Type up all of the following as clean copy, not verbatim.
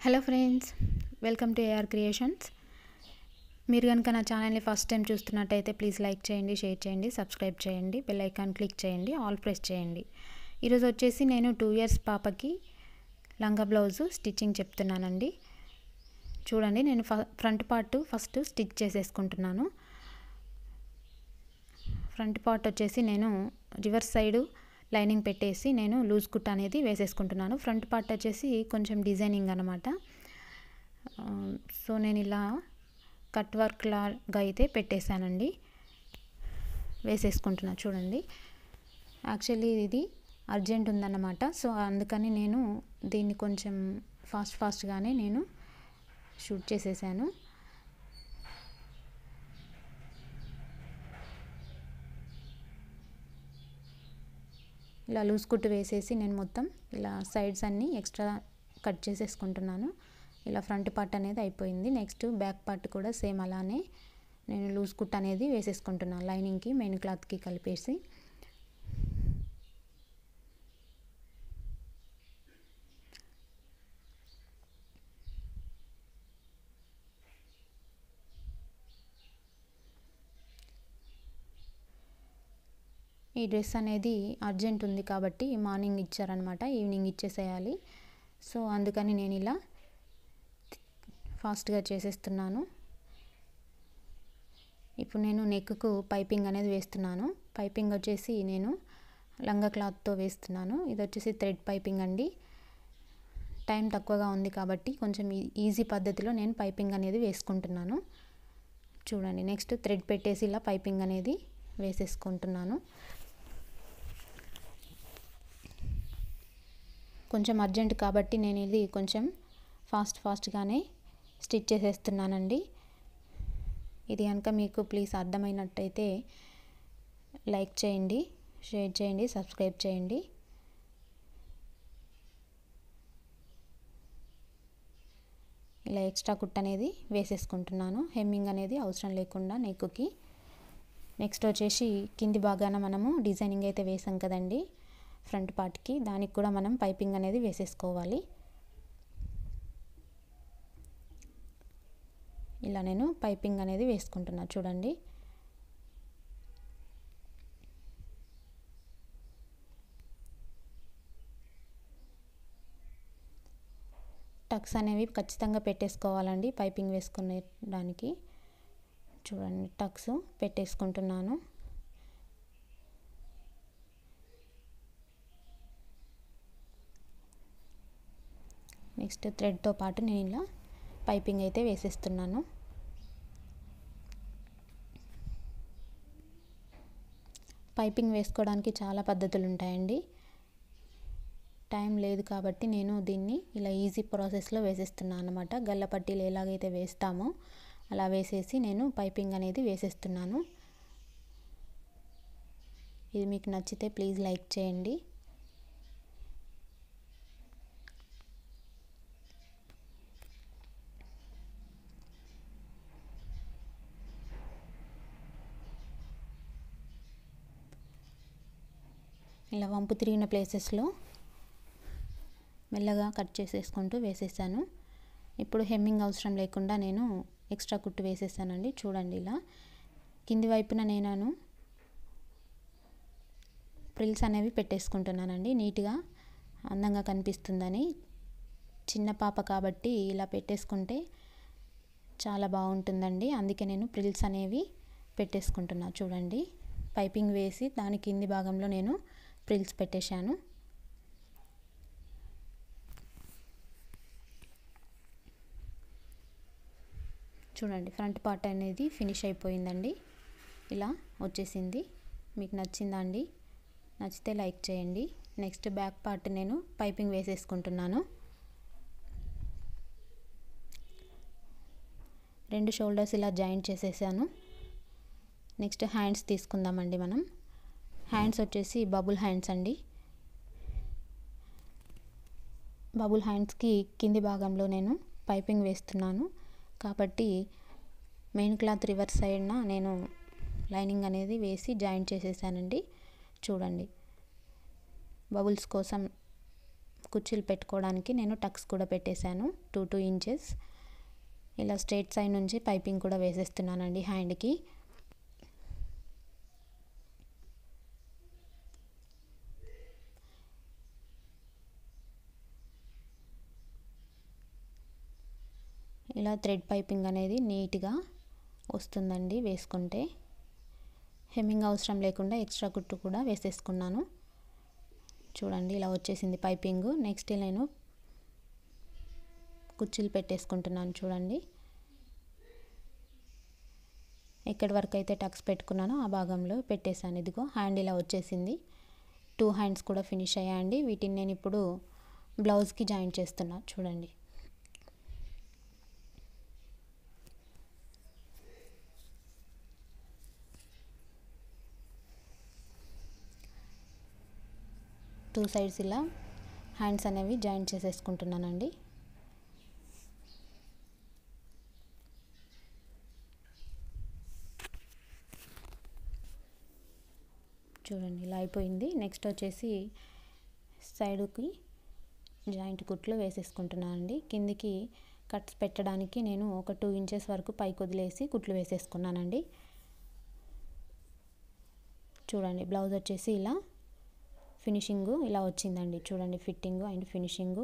Hello friends, welcome to A R creations. మీరు కనుక నా ఛానల్ని ఫస్ట్ టైం చూస్తున్నట్టయితే ప్లీజ్ లైక్ చేయండి, షేర్ చేయండి, సబ్స్క్రైబ్ చేయండి, బెల్ ఐకాన్ క్లిక్ చేయండి, ఆల్ ప్రెస్ చేయండి. ఈరోజు వచ్చేసి నేను 2 years పాపకి లంగా బ్లౌజు స్టిచ్చింగ్ చెప్తున్నానండి. చూడండి, నేను ఫ్రంట్ పార్ట్ ఫస్ట్ స్టిచ్ చేసేసుకుంటున్నాను. ఫ్రంట్ పార్ట్ వచ్చేసి నేను రివర్స్ సైడు లైనింగ్ పెట్టేసి నేను లూజ్ కుట్ అనేది వేసేసుకుంటున్నాను. ఫ్రంట్ పార్ట్ వచ్చేసి కొంచెం డిజైనింగ్ అనమాట. సో నేను ఇలా కట్ వర్క్ లాగా అయితే పెట్టేశానండి, వేసేసుకుంటున్నా. చూడండి, యాక్చువల్లీ ఇది అర్జెంట్ ఉందన్నమాట. సో అందుకని నేను దీన్ని కొంచెం ఫాస్ట్గానే నేను షూట్ చేసేసాను. ఇలా లూజ్ కుట్టు వేసేసి నేను మొత్తం ఇలా సైడ్స్ అన్నీ ఎక్స్ట్రా కట్ చేసేసుకుంటున్నాను. ఇలా ఫ్రంట్ పార్ట్ అనేది అయిపోయింది. నెక్స్ట్ బ్యాక్ పార్ట్ కూడా సేమ్ అలానే నేను లూజ్ కుట్టు అనేది వేసేసుకుంటున్నాను, లైనింగ్కి మెయిన్ క్లాత్కి కలిపేసి. ఈ డ్రెస్ అనేది అర్జెంట్ ఉంది కాబట్టి మార్నింగ్ ఇచ్చారనమాట, ఈవినింగ్ ఇచ్చేసేయాలి. సో అందుకని నేను ఇలా ఫాస్ట్గా చేసేస్తున్నాను. ఇప్పుడు నేను నెక్కు పైపింగ్ అనేది వేస్తున్నాను. పైపింగ్ వచ్చేసి నేను లంగా క్లాత్తో వేస్తున్నాను. ఇది వచ్చేసి థ్రెడ్ పైపింగ్ అండి. టైం తక్కువగా ఉంది కాబట్టి కొంచెం ఈజీ పద్ధతిలో నేను పైపింగ్ అనేది వేసుకుంటున్నాను. చూడండి, నెక్స్ట్ థ్రెడ్ పెట్టేసి ఇలా పైపింగ్ అనేది వేసేసుకుంటున్నాను. కొంచెం అర్జెంట్ కాబట్టి నేను ఇది కొంచెం ఫాస్ట్గానే స్టిచ్ చేసేస్తున్నానండి. ఇది కనుక మీకు ప్లీజ్ అర్థమైనట్టయితే లైక్ చేయండి, షేర్ చేయండి, సబ్స్క్రైబ్ చేయండి. ఇలా ఎక్స్ట్రా కుట్ అనేది వేసేసుకుంటున్నాను, హెమ్మింగ్ అనేది అవసరం లేకుండా నెక్కుకి. నెక్స్ట్ వచ్చేసి కింది భాగాన మనము డిజైనింగ్ అయితే వేసాం కదండి ఫ్రంట్ పార్ట్కి, దానికి కూడా మనం పైపింగ్ అనేది వేసేసుకోవాలి. ఇలా నేను పైపింగ్ అనేది వేసుకుంటున్నా. చూడండి, టక్స్ అనేవి ఖచ్చితంగా పెట్టేసుకోవాలండి పైపింగ్ వేసుకునేదానికి. చూడండి, టక్స్ పెట్టేసుకుంటున్నాను. నెక్స్ట్ థ్రెడ్తో పాటు నేను ఇలా పైపింగ్ అయితే వేసేస్తున్నాను. పైపింగ్ వేసుకోవడానికి చాలా పద్ధతులు ఉంటాయండి. టైం లేదు కాబట్టి నేను దీన్ని ఇలా ఈజీ ప్రాసెస్లో వేసేస్తున్నాను అన్నమాట. గల్ల పట్టీలు ఎలాగైతే వేస్తామో అలా వేసేసి నేను పైపింగ్ అనేది వేసేస్తున్నాను. ఇది మీకు నచ్చితే ప్లీజ్ లైక్ చేయండి. ఇలా వంపు తిరిగిన ప్లేసెస్లో మెల్లగా కట్ చేసేసుకుంటూ వేసేసాను. ఇప్పుడు హెమ్మింగ్ అవసరం లేకుండా నేను ఎక్స్ట్రా కుట్టు వేసేసానండి. చూడండి, ఇలా కింది వైపున నేను ప్రిల్స్ అనేవి పెట్టేసుకుంటున్నానండి, నీట్గా అందంగా కనిపిస్తుందని. చిన్న పాప కాబట్టి ఇలా పెట్టేసుకుంటే చాలా బాగుంటుందండి, అందుకే నేను ప్రిల్స్ అనేవి పెట్టేసుకుంటున్నా. చూడండి, పైపింగ్ వేసి దాని కింది భాగంలో నేను ప్రిల్స్ పెట్టేశాను. చూడండి, ఫ్రంట్ పార్ట్ అనేది ఫినిష్ అయిపోయిందండి, ఇలా వచ్చేసింది. మీకు నచ్చిందా అండి? నచ్చితే లైక్ చేయండి. నెక్స్ట్ బ్యాక్ పార్ట్ నేను పైపింగ్ వేసేసుకుంటున్నాను. 2 షోల్డర్స్ ఇలా జాయింట్ చేసేసాను. నెక్స్ట్ హ్యాండ్స్ తీసుకుందామండి మనం. హ్యాండ్స్ వచ్చేసి బబుల్ హ్యాండ్స్ అండి. బబుల్ హ్యాండ్స్కి కింది భాగంలో నేను పైపింగ్ వేస్తున్నాను కాబట్టి మెయిన్ క్లాత్ రివర్స్ సైడ్న నేను లైనింగ్ అనేది వేసి జాయింట్ చేసేసానండి. చూడండి, బబుల్స్ కోసం కుర్చీలు పెట్టుకోవడానికి నేను టక్స్ కూడా పెట్టేశాను 2 ఇంచెస్. ఇలా స్ట్రైట్ సైడ్ నుంచి పైపింగ్ కూడా వేసేస్తున్నానండి హ్యాండ్కి. ఇలా థ్రెడ్ పైపింగ్ అనేది నీట్గా వస్తుందండి వేసుకుంటే. హెమ్మింగ్ అవసరం లేకుండా ఎక్స్ట్రా కుట్టు కూడా వేసేసుకున్నాను. చూడండి ఇలా వచ్చేసింది పైపింగ్. నెక్స్ట్ నేను కుర్చీలు పెట్టేసుకుంటున్నాను. చూడండి ఎక్కడి వరకు అయితే టక్స్ పెట్టుకున్నానో ఆ భాగంలో పెట్టేశాను. ఇదిగో హ్యాండ్ ఇలా వచ్చేసింది. 2 హ్యాండ్స్ కూడా ఫినిష్ అయ్యాయండి. వీటిని నేను ఇప్పుడు బ్లౌజ్కి జాయిన్ చేస్తున్నా. చూడండి టూ సైడ్స్ ఇలా హ్యాండ్స్ అనేవి జాయిన్ చేసేసుకుంటున్నానండి. చూడండి ఇలా అయిపోయింది. నెక్స్ట్ వచ్చేసి సైడ్కి జాయింట్ కుట్లు వేసేసుకుంటున్నానండి. కిందికి కట్స్ పెట్టడానికి నేను ఒక 2 ఇంచెస్ వరకు పైకి వదిలేసి కుట్లు వేసేసుకున్నానండి. చూడండి బ్లౌజ్ వచ్చేసి ఇలా ఫినిషింగ్ ఇలా వచ్చిందండి. చూడండి ఫిట్టింగ్ అండ్ ఫినిషింగ్.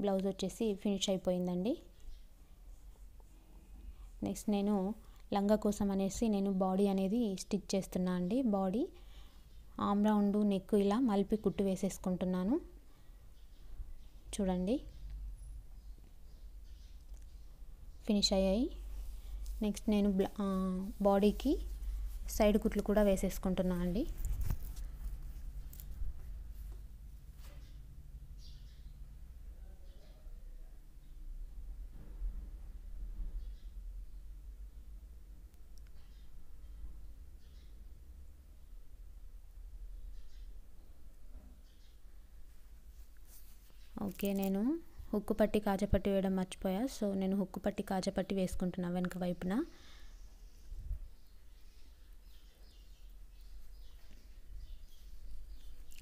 బ్లౌజ్ వచ్చేసి ఫినిష్ అయిపోయిందండి. నెక్స్ట్ నేను లంగా కోసం అనేసి నేను బాడీ అనేది స్టిచ్ చేస్తున్నా అండి. బాడీ ఆమ్ రౌండ్ నెక్ ఇలా మలిపి కుట్టు వేసేసుకుంటున్నాను. చూడండి ఫినిష్ అయ్యాయి. నెక్స్ట్ నేను బాడీకి సైడ్ కుట్లు కూడా వేసేసుకుంటున్నా అండి. ఓకే, నేను హుక్కు పట్టి కాజపట్టి వేయడం మర్చిపోయా. సో నేను హుక్కు పట్టి కాజపట్టి వేసుకుంటున్నా వెనక వైపున.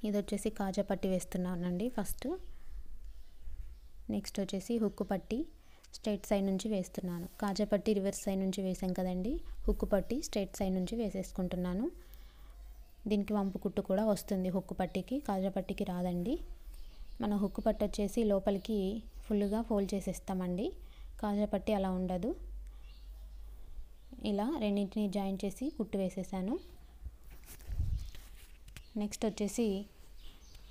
ఇది వచ్చేసి కాజపట్టి వేస్తున్నానండి ఫస్ట్. నెక్స్ట్ వచ్చేసి హుక్కు పట్టి స్ట్రైట్ సైడ్ నుంచి వేస్తున్నాను. కాజపట్టి రివర్స్ సైడ్ నుంచి వేసాం కదండి. హుక్కు పట్టి స్ట్రైట్ సైడ్ నుంచి వేసేసుకుంటున్నాను. దీనికి వంపు కుట్టు కూడా వస్తుంది హుక్కు పట్టికి, కాజపట్టికి రాదండి. మన హుక్కు పట్టు వచ్చేసి లోపలికి ఫుల్గా ఫోల్డ్ చేసేస్తామండి. కాజపట్టి అలా ఉండదు. ఇలా రెండింటిని జాయిన్ చేసి కుట్టు వేసేసాను. నెక్స్ట్ వచ్చేసి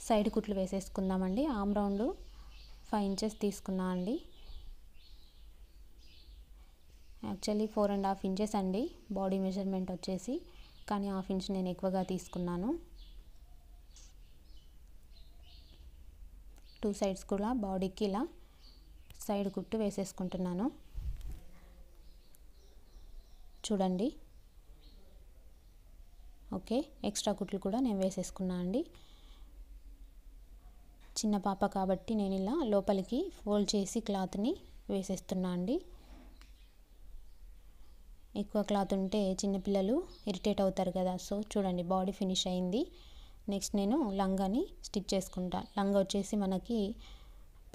సైడ్ కుట్లు వేసేసుకుందామండి. ఆమ్ రౌండ్ 5 ఇంచెస్ తీసుకున్నా అండి. యాక్చువల్లీ 4.5 ఇంచెస్ అండి బాడీ మెజర్మెంట్ వచ్చేసి, కానీ 1/2 ఇంచ్ నేను ఎక్కువగా తీసుకున్నాను. 2 సైడ్స్ కూడా బాడీకి ఇలా సైడ్ కుట్టు వేసేసుకుంటున్నాను. చూడండి ఓకే, ఎక్స్ట్రా కుట్లు కూడా నేను వేసేసుకున్నా అండి. చిన్న పాప కాబట్టి నేను ఇలా లోపలికి ఫోల్డ్ చేసి క్లాత్ని వేసేస్తున్నా అండి. ఎక్కువ క్లాత్ ఉంటే చిన్నపిల్లలు ఇరిటేట్ అవుతారు కదా. సో చూడండి బాడీ ఫినిష్ అయింది. నెక్స్ట్ నేను లంగాని స్టిచ్ చేసుకుంటా. లంగా వచ్చేసి మనకి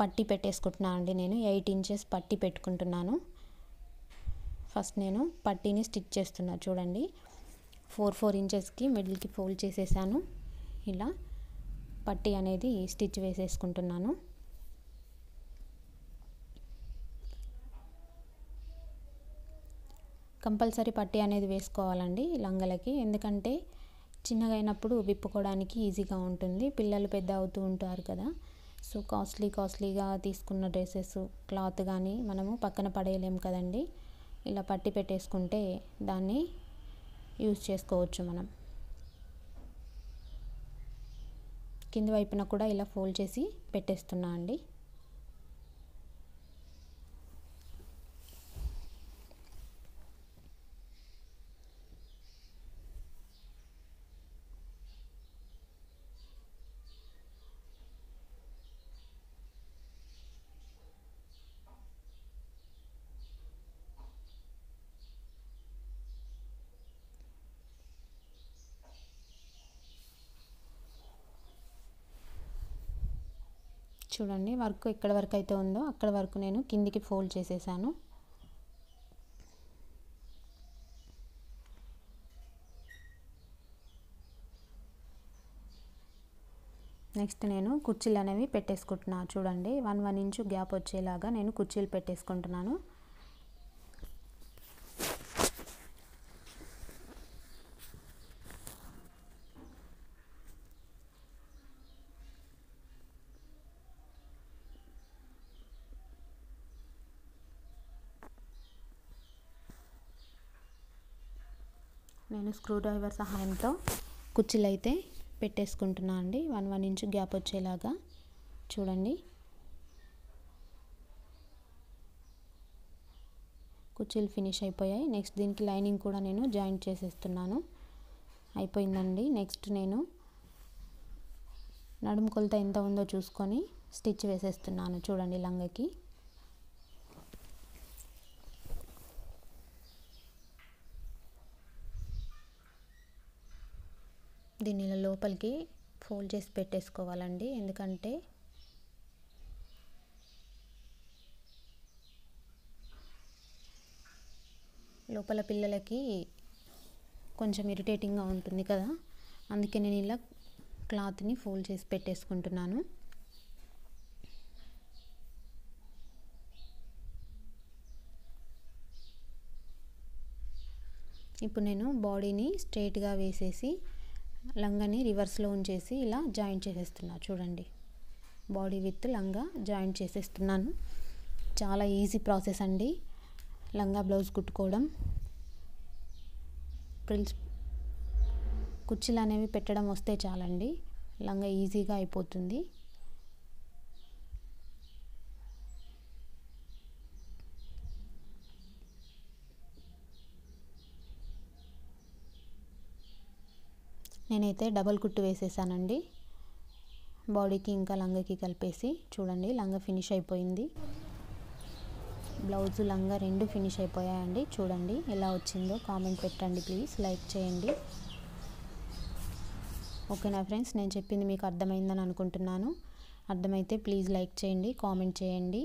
పట్టి పెట్టేసుకుంటున్నా అండి. నేను 8 ఇంచెస్ పట్టి పెట్టుకుంటున్నాను. ఫస్ట్ నేను పట్టీని స్టిచ్ చేస్తున్నా. చూడండి 4 ఇంచెస్కి మిడిల్కి ఫోల్డ్ చేసేసాను. ఇలా పట్టీ అనేది స్టిచ్ వేసేసుకుంటున్నాను. కంపల్సరీ పట్టీ అనేది వేసుకోవాలండి లంగలకి. ఎందుకంటే చిన్నగా అయినప్పుడు విప్పుకోవడానికి ఈజీగా ఉంటుంది. పిల్లలు పెద్ద అవుతూ ఉంటారు కదా. సో కాస్ట్లీగా తీసుకున్న డ్రెస్సెస్ క్లాత్ కానీ మనము పక్కన పడేయలేము కదండి. ఇలా పట్టి పెట్టేసుకుంటే దాన్ని యూజ్ చేసుకోవచ్చు మనం. కింది వైపున కూడా ఇలా ఫోల్డ్ చేసి పెట్టేస్తున్నా అండి. చూడండి వర్క్ ఎక్కడ వరకు అయితే ఉందో అక్కడ వరకు నేను కిందికి ఫోల్డ్ చేసేసాను. నెక్స్ట్ నేను కుర్చీలు అనేవి పెట్టేసుకుంటున్నాను. చూడండి 1 ఇంచు గ్యాప్ వచ్చేలాగా నేను కుర్చీలు పెట్టేసుకుంటున్నాను. నేను స్క్రూ డ్రైవర్ సహాయంతో కుర్చీలు అయితే పెట్టేసుకుంటున్నా అండి. 1 ఇంచు గ్యాప్ వచ్చేలాగా చూడండి. కుర్చీలు ఫినిష్ అయిపోయాయి. నెక్స్ట్ దీనికి లైనింగ్ కూడా నేను జాయింట్ చేసేస్తున్నాను. అయిపోయిందండి. నెక్స్ట్ నేను నడుము కొలత ఎంత ఉందో చూసుకొని స్టిచ్ వేసేస్తున్నాను. చూడండి లంగకి. దీన్ని ఇలా లోపలికి ఫోల్డ్ చేసి పెట్టేసుకోవాలండి. ఎందుకంటే లోపల పిల్లలకి కొంచెం ఇరిటేటింగ్గా ఉంటుంది కదా, అందుకే నేను ఇలా క్లాత్ని ఫోల్డ్ చేసి పెట్టేసుకుంటున్నాను. ఇప్పుడు నేను బాడీని స్ట్రైట్గా వేసేసి లంగాని రివర్స్లో ఉంచేసి ఇలా జాయింట్ చేసేస్తున్నా. చూడండి బాడీ విత్ లంగా జాయింట్ చేసేస్తున్నాను. చాలా ఈజీ ప్రాసెస్ అండి లంగా బ్లౌజ్ కుట్టుకోవడం. ప్రిల్స్ కుర్చీలు అనేవి పెట్టడం వస్తే చాలండి, లంగా ఈజీగా అయిపోతుంది. నేనైతే డబల్ కుట్టు వేసేసానండి బాడీకి ఇంకా లంగాకి కలిపేసి. చూడండి లంగా ఫినిష్ అయిపోయింది. బ్లౌజు లంగా రెండు ఫినిష్ అయిపోయాయండి. చూడండి ఎలా వచ్చిందో కామెంట్ పెట్టండి ప్లీజ్, లైక్ చేయండి. ఓకేనా ఫ్రెండ్స్, నేను చెప్పింది మీకు అర్థమైందని అనుకుంటున్నాను. అర్థమైతే ప్లీజ్ లైక్ చేయండి, కామెంట్ చేయండి.